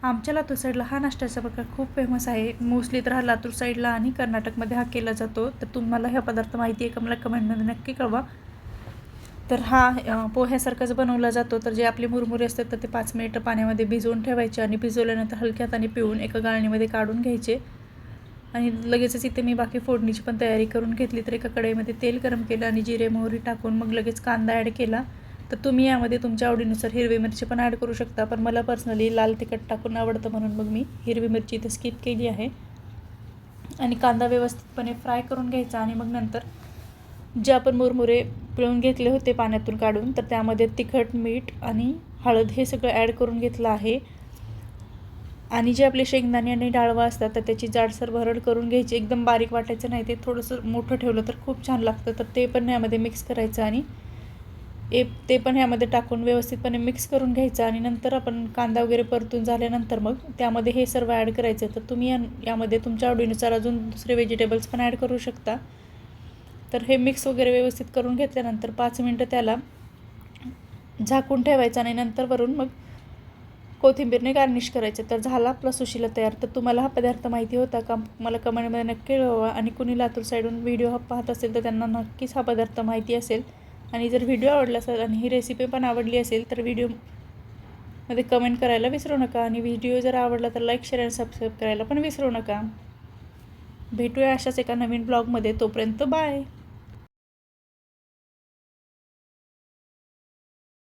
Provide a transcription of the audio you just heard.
आमच्या लातूर साईडला हा नाश्त्याचा प्रकार खूप फेमस आहे. मोस्टली तर हा लातूर साईडला आणि कर्नाटकमध्ये हा केला जातो. तर तुम्हाला हा पदार्थ माहिती आहे का मला कमेंटमध्ये नक्की कळवा. तर हा पोह्यासारखाच बनवला जातो. तर जे आपले मुरमुरे असतात तर ते 5 मिनिटं पाण्यामध्ये भिजवून ठेवायचे आणि भिजवल्यानंतर हलक्या हाताने पिळून एका गाळणीमध्ये काढून घ्यायचे. आणि लगेचच इथे मी बाकी फोडणीची पण तयारी करून घेतली. तर एका कढईमध्ये तेल गरम केलं आणि जिरे मोहरी टाकून मग लगेच कांदा ॲड केला. तर तुम्ही यामध्ये तुमच्या आवडीनुसार हिरवी मिरची पण ॲड करू शकता, पण मला पर्सनली लाल तिखट टाकून आवडतं म्हणून मग मी हिरवी मिरची इथे स्किप केली आहे. आणि कांदा व्यवस्थितपणे फ्राय करून घ्यायचा आणि मग नंतर जे आपण मुरमुरे पिळून घेतले होते पाण्यातून काढून तर त्यामध्ये तिखट, मीठ आणि हळद हे सगळं ॲड करून घेतलं आहे. आणि जे आपले शेंगदाणे आणि डाळवा असतात तर त्याची जाडसर भरड करून घ्यायची. एकदम बारीक वाटायचं नाही, ते थोडंसं मोठं ठेवलं तर खूप छान लागतं. तर ते पण यामध्ये मिक्स करायचं आणि ते पण ह्यामध्ये टाकून व्यवस्थितपणे मिक्स करून घ्यायचं. आणि नंतर आपण कांदा वगैरे परतून झाल्यानंतर मग त्यामध्ये हे सर्व ॲड करायचं. तर तुम्ही यामध्ये तुमच्या आवडीनुसार अजून दुसरे व्हेजिटेबल्स पण ॲड करू शकता. तर हे मिक्स वगैरे व्यवस्थित करून घेतल्यानंतर 5 मिनटं त्याला झाकून ठेवायचं आणि नंतर वरून मग कोथिंबीरने गार्निश करायचं. तर झाला आपला सुशिला तयार. तर तुम्हाला हा पदार्थ माहिती होता का मला कमेंटमध्ये नक्की कळवा. आणि कुणी लातूर साईडून व्हिडिओ पाहत असेल तर त्यांना नक्कीच हा पदार्थ माहिती असेल. आणि जर व्हिडिओ आवडला असेल आणि ही रेसिपी पण आवडली असेल तर व्हिडिओमध्ये कमेंट करायला विसरू नका. आणि व्हिडिओ जर आवडला तर लाईक, शेअर आणि सबस्क्राईब करायला पण विसरू नका. भेटूया अशाच एका नवीन ब्लॉगमध्ये. तोपर्यंत बाय.